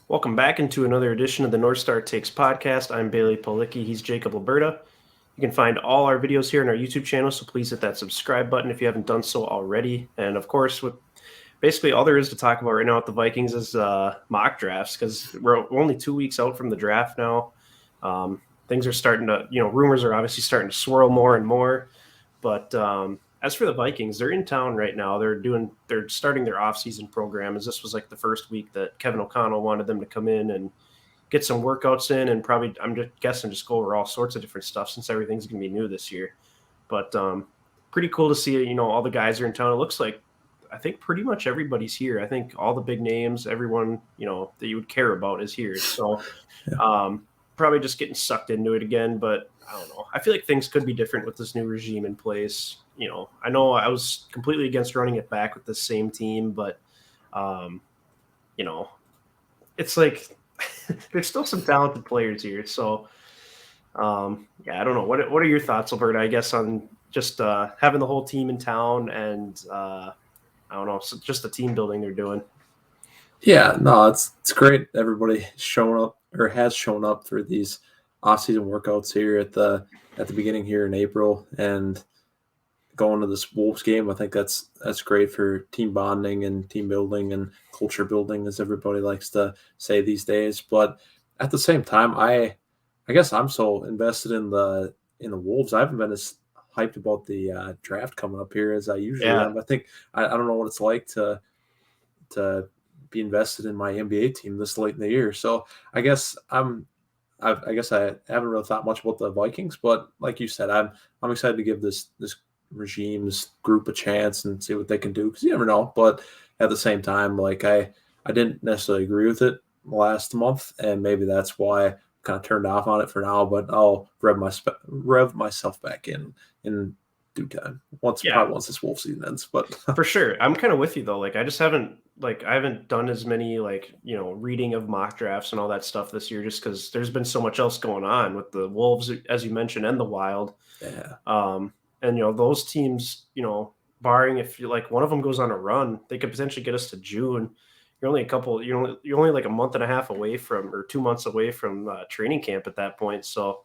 Welcome back into another edition of the North Star Takes podcast. I'm Bailey Policki. He's Jacob Liberta. You can find all our videos here on our YouTube channel, so please hit that subscribe button if you haven't done so already. And of course, with basically all there is to talk about right now with the Vikings is mock drafts, because we're only 2 weeks out from the draft now. Things are starting to, rumors are obviously starting to swirl more and more. But as for the Vikings, they're in town right now. They're starting their off-season program, as this was like the first week that Kevin O'Connell wanted them to come in and get some workouts in, and probably, I'm just guessing, just go over all sorts of different stuff since everything's going to be new this year. But pretty cool to see, all the guys are in town. It looks like, I think pretty much everybody's here. I think all the big names, everyone, that you would care about is here. So probably just getting sucked into it again, but I don't know. I feel like things could be different with this new regime in place. I know I was completely against running it back with the same team, but, it's like there's still some talented players here. So, I don't know. What are your thoughts, Alberta, I guess, on just having the whole team in town and, I don't know, so just the team building they're doing? Yeah, no, it's great. Everybody showing up or has shown up for these off-season workouts here at the beginning here in April and going to this Wolves game. I think that's great for team bonding and team building and culture building, as everybody likes to say these days. But at the same time, I guess I'm so invested in the Wolves. I haven't been as hyped about the draft coming up here as I usually am. I think I don't know what it's like to be invested in my NBA team this late in the year. So I guess I haven't really thought much about the Vikings, but like you said, I'm excited to give this regime, this group a chance and see what they can do, because you never know. But at the same time, like I didn't necessarily agree with it last month, and maybe that's why I kind of turned off on it for now. But I'll rev myself back in due time. Probably once this Wolf season ends. But for sure, I'm kind of with you though. Like I haven't done as many reading of mock drafts and all that stuff this year, just because there's been so much else going on with the Wolves, as you mentioned, and the Wild. Yeah. And those teams, barring if one of them goes on a run, they could potentially get us to June. You're only like a month and a half away from, or 2 months away from training camp at that point. So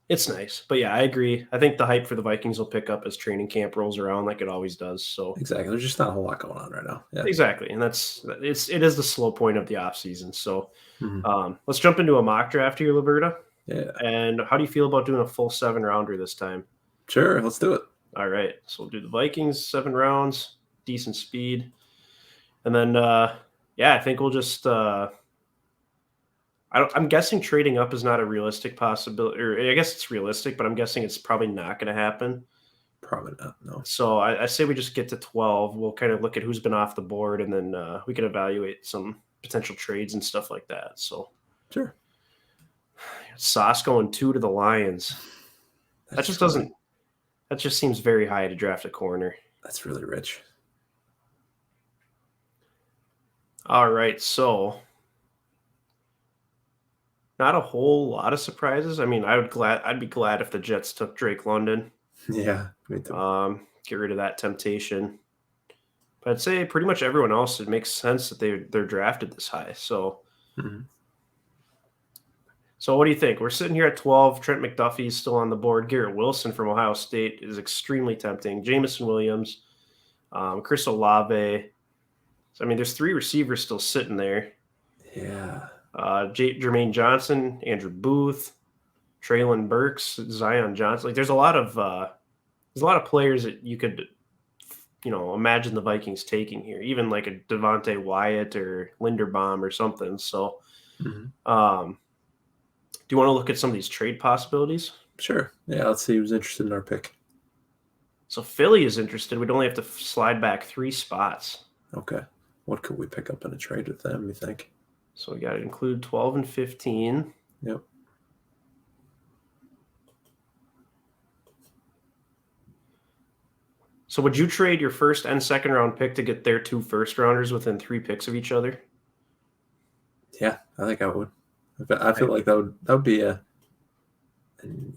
it's nice. But yeah, I agree. I think the hype for the Vikings will pick up as training camp rolls around, like it always does. So exactly, there's just not a whole lot going on right now. Yeah. Exactly, and it is the slow point of the off season. So let's jump into a mock draft here, Liberta. Yeah. And how do you feel about doing a full 7-rounder this time? Sure, let's do it. All right, so we'll do the Vikings 7 rounds, decent speed, and then I think we'll just. I'm guessing trading up is not a realistic possibility, or I guess it's realistic, but I'm guessing it's probably not going to happen. Probably not, no. So I say we just get to 12. We'll kind of look at who's been off the board, and then we can evaluate some potential trades and stuff like that. So sure. Sauce going 2 to the Lions. That just seems very high to draft a corner. That's really rich. All right, so not a whole lot of surprises. I mean, I'd be glad if the Jets took Drake London. Yeah, me too. Get rid of that temptation. But I'd say pretty much everyone else, it makes sense that they're drafted this high. So, So what do you think? We're sitting here at 12. Trent McDuffie is still on the board. Garrett Wilson from Ohio State is extremely tempting. Jameson Williams, Chris Olave. So, I mean, there's 3 receivers still sitting there. Yeah. Jermaine Johnson, Andrew Booth, Traylon Burks, Zion Johnson. Like, there's a lot of players that you could, imagine the Vikings taking here, even like a Devontae Wyatt or Linderbaum or something. So, do you want to look at some of these trade possibilities? Sure. Yeah, let's see who's interested in our pick. So Philly is interested. We'd only have to slide back 3 spots. Okay. What could we pick up in a trade with them, you think? So we got to include 12 and 15. Yep. So would you trade your first and second round pick to get their 2 first rounders within 3 picks of each other? Yeah, I think I would. I feel like that would be an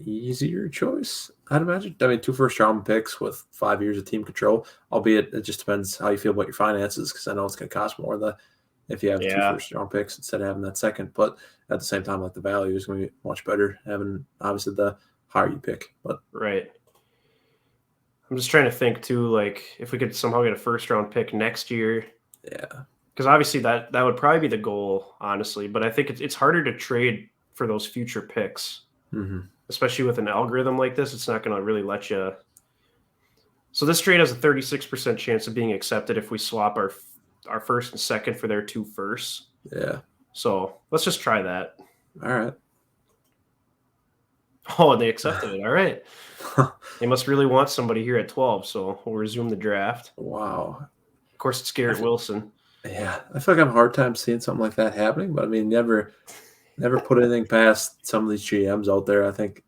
easier choice, I'd imagine. I mean, 2 first-round picks with 5 years of team control, albeit it just depends how you feel about your finances, because I know it's going to cost more. The if you have two Yeah. first-round picks instead of having that second. But at the same time, like the value is going to be much better having obviously the higher you pick. But Right. I'm just trying to think too, like if we could somehow get a first round pick next year, yeah, because obviously that would probably be the goal, honestly. But I think it's harder to trade for those future picks, especially with an algorithm like this. It's not going to really let you. So this trade has a 36% chance of being accepted if we swap our first and second for their 2 firsts. yeah. So let's just try that. All right. Oh, they accepted it. All right. They must really want somebody here at 12, so we'll resume the draft. Wow. Of course, it's Garrett Wilson. Yeah, I feel like I have a hard time seeing something like that happening. But I mean, never put anything past some of these GMs out there. I think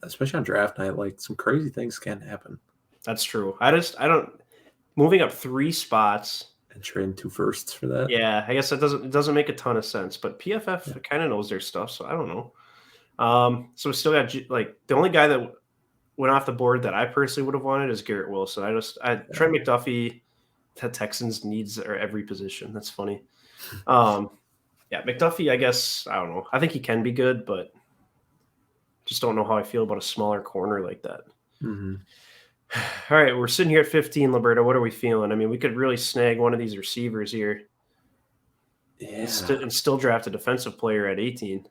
especially on draft night, like some crazy things can happen. That's true. I don't moving up 3 spots and trading 2 firsts for that. Yeah, I guess it doesn't make a ton of sense, but PFF kind of knows their stuff, so I don't know. So we still got like the only guy that went off the board that I personally would have wanted is Garrett Wilson. Trent McDuffie, the Texans needs every position. That's funny. Yeah, McDuffie, I guess, I don't know. I think he can be good, but just don't know how I feel about a smaller corner like that. Mm-hmm. All right, we're sitting here at 15, Liberta. What are we feeling? I mean, we could really snag one of these receivers here. Yeah. And still draft a defensive player at 18.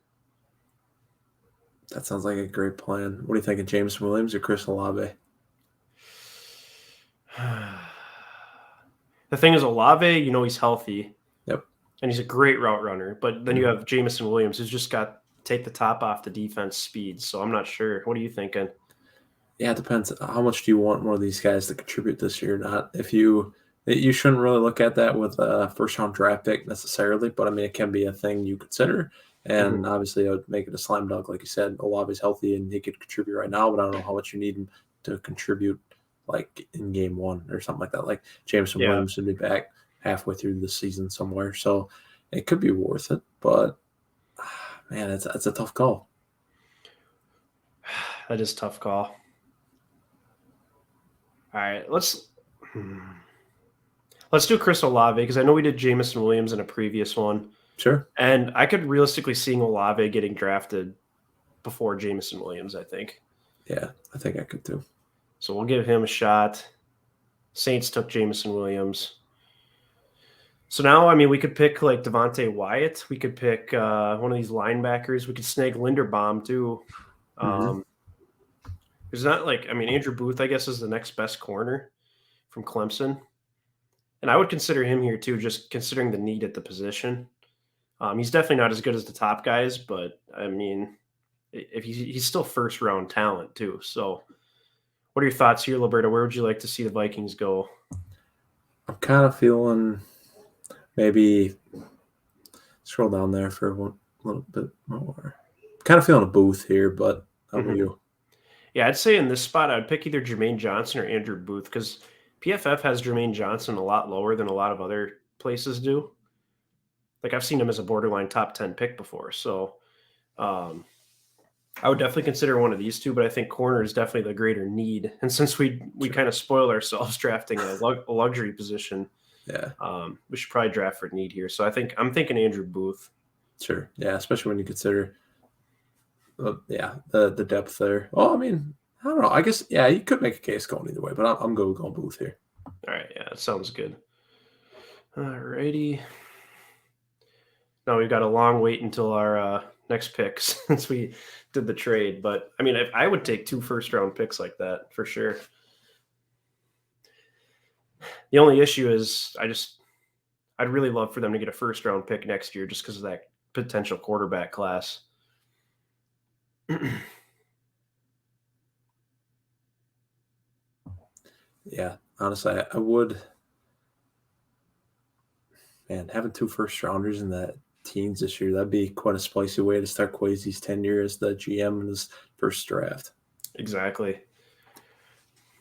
That sounds like a great plan. What do you think of James Williams or Chris Olave? The thing is, Olave, he's healthy. Yep. And he's a great route runner. But then you have Jameson Williams, who's just got take the top off the defense speed. So I'm not sure. What are you thinking? Yeah, it depends. How much do you want one of these guys to contribute this year or not? You shouldn't really look at that with a first-round draft pick necessarily, but I mean, it can be a thing you consider. And obviously, I would make it a slam dunk, like you said. Olave's healthy and he could contribute right now, but I don't know how much you need him to contribute, like in game 1 or something like that. Like Jameson Williams should be back halfway through the season somewhere, so it could be worth it. But man, it's a tough call. That is a tough call. All right, let's do Chris Olave because I know we did Jameson Williams in a previous one. Sure. And I could realistically see Olave getting drafted before Jameson Williams, I think. Yeah, I think I could too. So we'll give him a shot. Saints took Jameson Williams. So now, I mean, we could pick like Devontae Wyatt. We could pick one of these linebackers. We could snag Linderbaum too. There's not Andrew Booth, I guess, is the next best corner from Clemson. And I would consider him here too, just considering the need at the position. He's definitely not as good as the top guys, but I mean, if he's still first round talent too. So what are your thoughts here, Liberta? Where would you like to see the Vikings go? I'm kind of feeling maybe scroll down there for a little bit more. Kind of feeling a Booth here, but how about you? Yeah, I'd say in this spot, I'd pick either Jermaine Johnson or Andrew Booth because PFF has Jermaine Johnson a lot lower than a lot of other places do. Like I've seen him as a borderline top 10 pick before. So I would definitely consider one of these two, but I think corner is definitely the greater need. And since we kind of spoiled ourselves drafting a luxury position, we should probably draft for need here. So I'm thinking Andrew Booth. Sure. Yeah, especially when you consider the depth there. Well, I mean, I don't know. I guess, you could make a case going either way, but I'm going Booth here. All right. Yeah, that sounds good. All righty. Now we've got a long wait until our next pick since we did the trade. But, I mean, I would take 2 first-round picks like that for sure. The only issue is I'd really love for them to get a first-round pick next year just because of that potential quarterback class. Yeah, honestly, I would. Man, having 2 first-rounders in the teens this year, that'd be quite a spicy way to start Kwesi's tenure as the GM in his first draft. Exactly.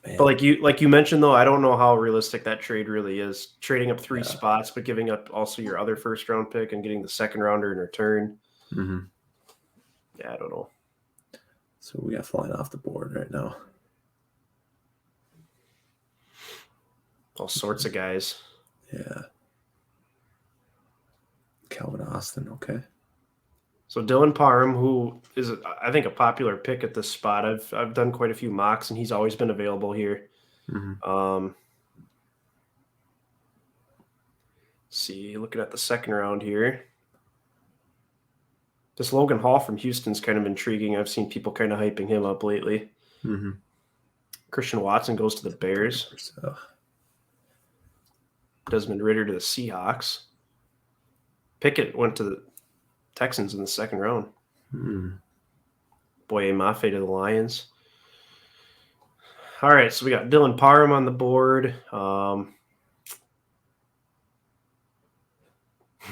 Man. But like you mentioned, though, I don't know how realistic that trade really is. Trading up 3 spots, but giving up also your other first-round pick and getting the second-rounder in return. Yeah, I don't know. So we got flying off the board right now. All sorts of guys. Yeah. Calvin Austin. Okay. So Dylan Parham, who is, I think, a popular pick at this spot. I've done quite a few mocks, and he's always been available here. Mm-hmm. See, looking at the second round here. This Logan Hall from Houston's kind of intriguing. I've seen people kind of hyping him up lately. Mm-hmm. Christian Watson goes to the Bears. So. Desmond Ridder to the Seahawks. Pickett went to the Texans in the second round. Boye Mafe to the Lions. All right, so we got Dylan Parham on the board.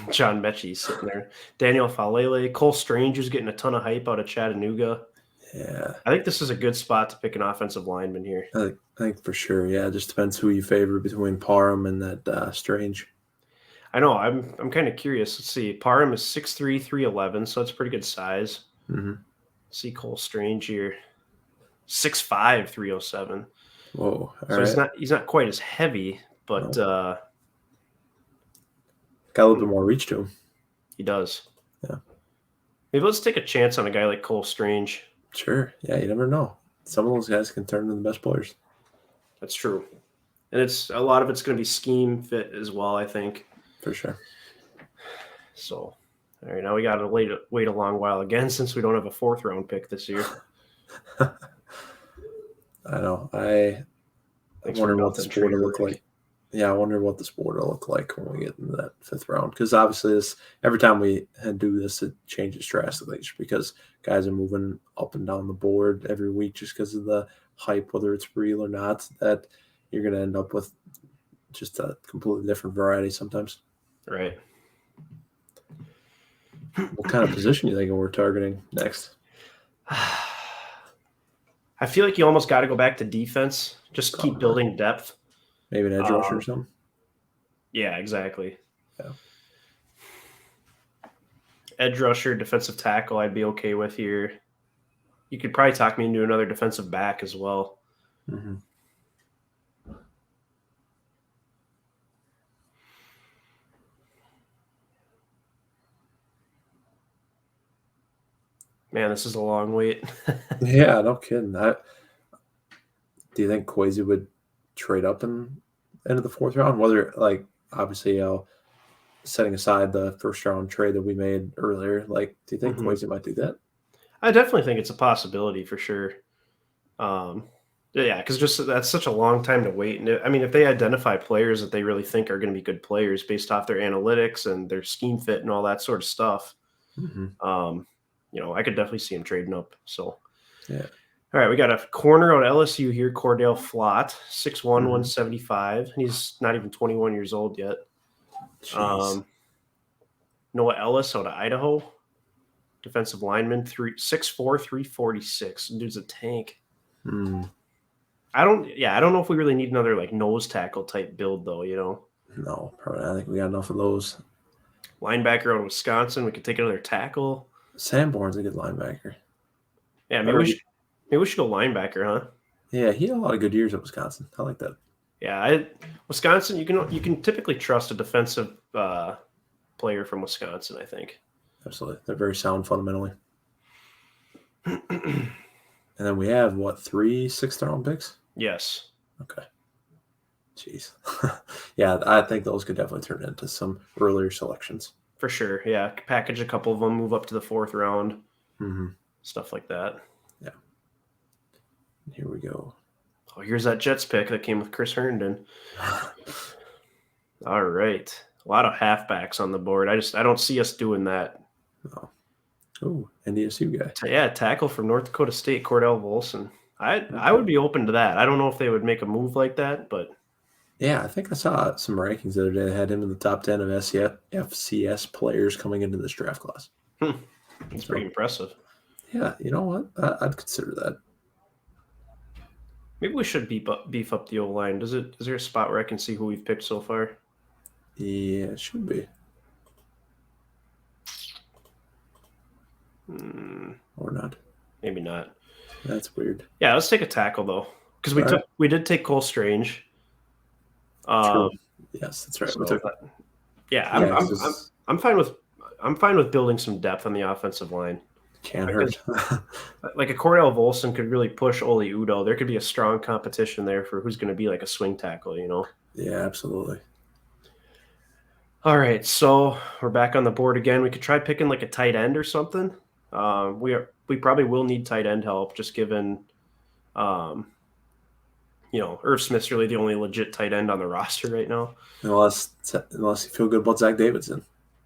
John Mechie sitting there. Daniel Falele. Cole Strange, who's getting a ton of hype out of Chattanooga. Yeah. I think this is a good spot to pick an offensive lineman here. I think for sure. Yeah, it just depends who you favor between Parham and that Strange. I know. I'm kind of curious. Let's see. Parham is 6'3", 311, so it's pretty good size. Mm-hmm. See Cole Strange here. 6'5", 307. Whoa. So he's not quite as heavy, but got a little bit more reach to him. He does. Yeah. Maybe let's take a chance on a guy like Cole Strange. Sure. Yeah, you never know. Some of those guys can turn into the best players. That's true. And a lot of it's going to be scheme fit as well, I think. For sure. So, all right, now we got to wait a long while again since we don't have a fourth round pick this year. I know. I wonder what this board will look like. Yeah, I wonder what this board will look like when we get into that fifth round. Because obviously, every time we do this, it changes drastically just because guys are moving up and down the board every week just because of the hype, whether it's real or not, that you're going to end up with just a completely different variety sometimes. Right. What kind of position do you think we're targeting next? I feel like you almost got to go back to defense. Just keep building depth. Maybe an edge rusher or something? Yeah, exactly. Yeah. Edge rusher, defensive tackle, I'd be okay with here. You could probably talk me into another defensive back as well. Mm-hmm. Man, this is a long wait. Yeah, no kidding. Do you think Kwesi would trade up into the fourth round? Whether, like, obviously, setting aside the first round trade that we made earlier, like, do you think Kwesi might do that? I definitely think it's a possibility for sure. Yeah, because that's such a long time to wait. And I mean, if they identify players that they really think are going to be good players based off their analytics and their scheme fit and all that sort of stuff, I could definitely see him trading up. So, yeah. All right, we got a corner on LSU here, Cordell Flott, 6'1", 175. He's not even 21 years old yet. Noah Ellis out of Idaho, defensive lineman, 6'4", 346. Dude's a tank. I don't know if we really need another like nose tackle type build though, No, probably not. I think we got enough of those. Linebacker out of Wisconsin, we could take another tackle. Sanborn's a good linebacker. Yeah, maybe we should go linebacker, huh? Yeah, he had a lot of good years at Wisconsin. I like that. Yeah, Wisconsin, you can typically trust a defensive player from Wisconsin, I think. Absolutely. They're very sound fundamentally. And then we have, 3 sixth-round picks? Yes. Okay. Jeez. Yeah, I think those could definitely turn into some earlier selections. For sure, yeah. Package a couple of them, move up to the fourth round, stuff like that. Yeah. Here we go. Oh, here's that Jets pick that came with Chris Herndon. All right. A lot of halfbacks on the board. I don't see us doing that. No. Oh, NDSU guy. Yeah, tackle from North Dakota State, Cordell Wilson. I would be open to that. I don't know if they would make a move like that, but yeah, I think I saw some rankings the other day that had him in the top 10 of FCS players coming into this draft class. That's pretty impressive. Yeah, you know what? I'd consider that. Maybe we should beef up the O-line. Is there a spot where I can see who we've picked so far? Yeah, it should be. Or not. Maybe not. That's weird. Yeah, let's take a tackle though, because we did take Cole Strange. True. Yes, that's right. So I'm fine with I'm fine with building some depth on the offensive line. Can't Because hurt. like a Cordell Volson could really push Oli Udoh. There could be a strong competition there for who's going to be like a swing tackle, you know? Yeah, absolutely. All right, so we're back on the board again. We could try picking like a tight end or something. We probably will need tight end help, just given, Irv Smith's really the only legit tight end on the roster right now. Unless you feel good about Zach Davidson.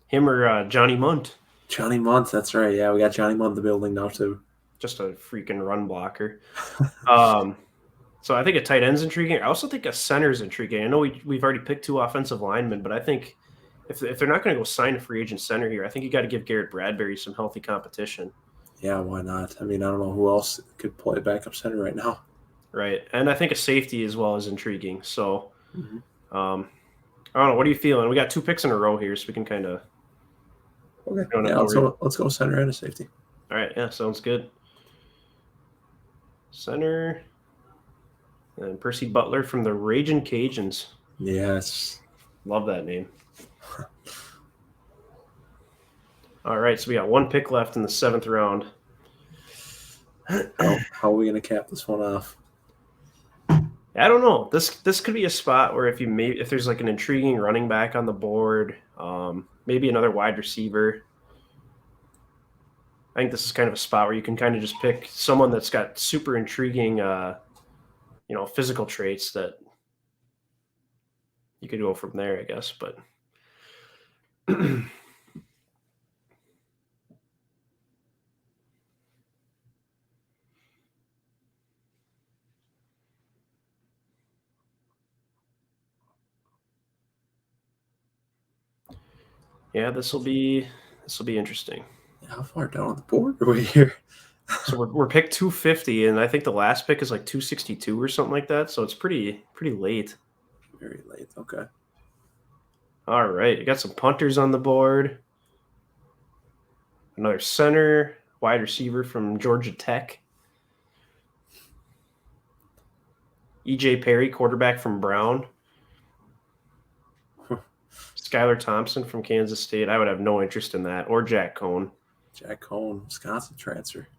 Him or Johnny Munt. Johnny Munt, that's right. Yeah, we got Johnny Munt in the building now too. Just a freaking run blocker. So I think a tight end's intriguing. I also think a center's intriguing. I know we've already picked 2 offensive linemen, but I think if they're not going to go sign a free agent center here, I think you got to give Garrett Bradbury some healthy competition. Yeah, why not? I mean, I don't know who else could play backup center right now. Right, and I think a safety as well is intriguing. So, Mm-hmm. I don't know. What are you feeling? We got 2 picks in a row here, so we can kind of. Okay. Yeah, let's go center and a safety. All right. Yeah, sounds good. Center. And Percy Butler from the Ragin' Cajuns. Yes. Love that name. All right, so we got 1 pick left in the 7th round. How are we going to cap this one off? I don't know. This could be a spot where if there's like an intriguing running back on the board, maybe another wide receiver. I think this is kind of a spot where you can kind of just pick someone that's got super intriguing, physical traits that you could go from there, I guess. But yeah, this will be interesting. How far down on the board are we here? So we're picked 250, and I think the last pick is like 262 or something like that. So it's pretty late. Very late. Okay. All right, you got some punters on the board. Another center, wide receiver from Georgia Tech. E.J. Perry, quarterback from Brown. Skylar Thompson from Kansas State. I would have no interest in that. Or Jack Cohn. Jack Cohn, Wisconsin transfer.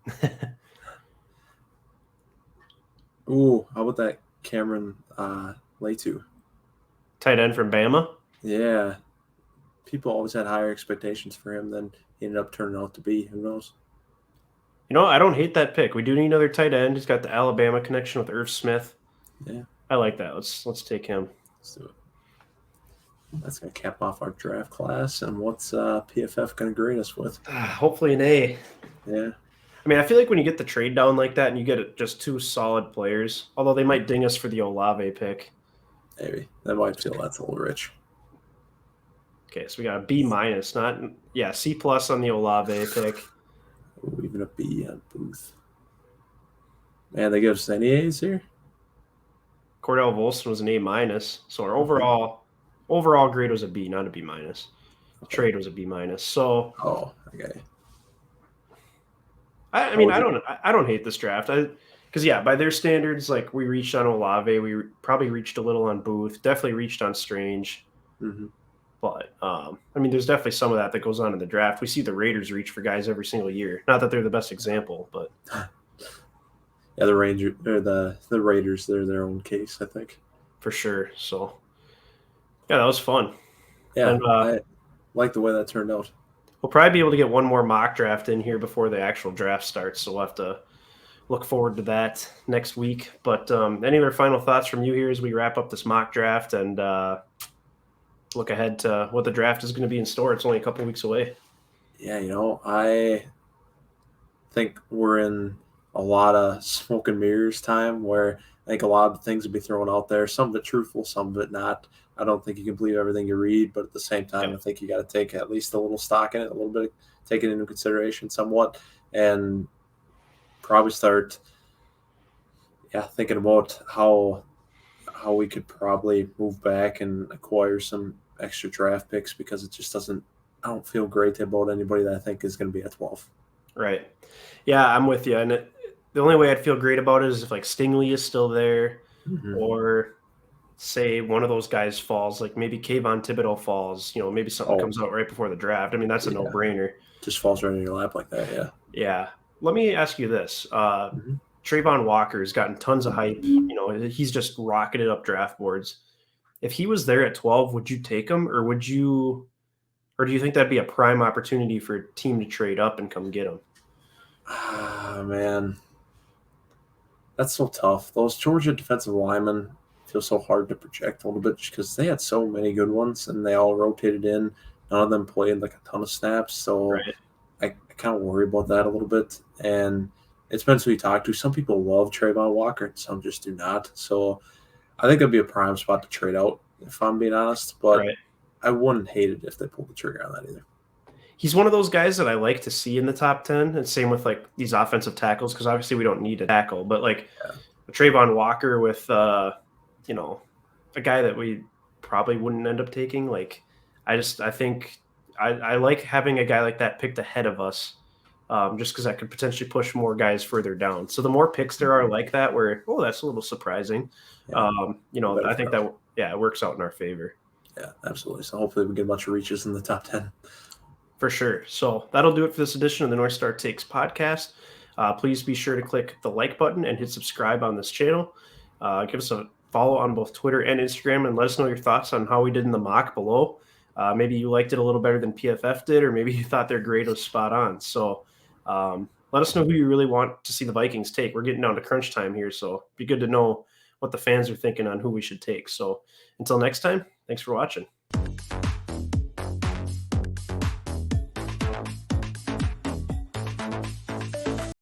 Ooh, how about that Cameron Letu? Tight end from Bama. Yeah. People always had higher expectations for him than he ended up turning out to be. Who knows? I don't hate that pick. We do need another tight end. He's got the Alabama connection with Irv Smith. Yeah. I like that. Let's take him. Let's do it. That's going to cap off our draft class. And what's PFF going to grade us with? Hopefully an A. Yeah. I mean, I feel like when you get the trade down like that and you get just 2 solid players, although they might ding us for the Olave pick. Maybe. That might feel that's a little rich. Okay, so we got a B-, C+ on the Olave pick. Ooh, even a B on Booth. Man, they give us any A's here? Cordell Volson was an A-, so our overall grade was a B, not a B-. The trade was a B-. So okay. I mean, I don't hate this draft. Because by their standards, like we reached on Olave, we probably reached a little on Booth, definitely reached on Strange. Mm-hmm. But I mean, there's definitely some of that goes on in the draft. We see the Raiders reach for guys every single year. Not that they're the best example, but yeah, the Raiders, they're their own case, I think, for sure. So yeah, that was fun. Yeah, and, I like the way that turned out. We'll probably be able to get one more mock draft in here before the actual draft starts, so we'll have to look forward to that next week. But any other final thoughts from you here as we wrap up this mock draft and look ahead to what the draft is going to be in store? It's only a couple weeks away. Yeah, I think we're in a lot of smoke and mirrors time where I think a lot of things will be thrown out there, some of it truthful, some of it not. I don't think you can believe everything you read, but at the same time, I think you got to take at least a little stock in it, a little bit, take it into consideration somewhat, and probably start thinking about how we could probably move back and acquire some extra draft picks, because it just doesn't – I don't feel great about anybody that I think is going to be at 12. Right. Yeah, I'm with you. And the only way I'd feel great about it is if, like, Stingley is still there, mm-hmm. or say one of those guys falls, like maybe Kayvon Thibodeau falls, maybe something comes out right before the draft. I mean, that's a no-brainer. Just falls right in your lap like that, yeah. Yeah. Let me ask you this. Mhm. Trayvon Walker has gotten tons of hype. He's just rocketed up draft boards. If he was there at 12, would you take him, or do you think that'd be a prime opportunity for a team to trade up and come get him? Ah, man. That's so tough. Those Georgia defensive linemen feel so hard to project a little bit because they had so many good ones and they all rotated in. None of them played like a ton of snaps. So Right. I kind of worry about that a little bit. And it depends who you talk to. Some people love Trayvon Walker and some just do not. So I think it'd be a prime spot to trade out, if I'm being honest. But Right. I wouldn't hate it if they pulled the trigger on that either. He's one of those guys that I like to see in the top 10. And same with like these offensive tackles, because obviously we don't need a tackle, but like Trayvon Walker with, a guy that we probably wouldn't end up taking. Like, I think I like having a guy like that picked ahead of us, just because that could potentially push more guys further down. So the more picks there are like that, where, that's a little surprising. Yeah. I think that, it works out in our favor. Yeah, absolutely. So hopefully we get a bunch of reaches in the top 10. For sure. So that'll do it for this edition of the North Star Takes podcast. Please be sure to click the like button and hit subscribe on this channel. Give us a follow on both Twitter and Instagram, and let us know your thoughts on how we did in the mock below. Maybe you liked it a little better than PFF did, or maybe you thought their grade was spot on. So let us know who you really want to see the Vikings take. We're getting down to crunch time here, so it'd be good to know what the fans are thinking on who we should take. So until next time, thanks for watching.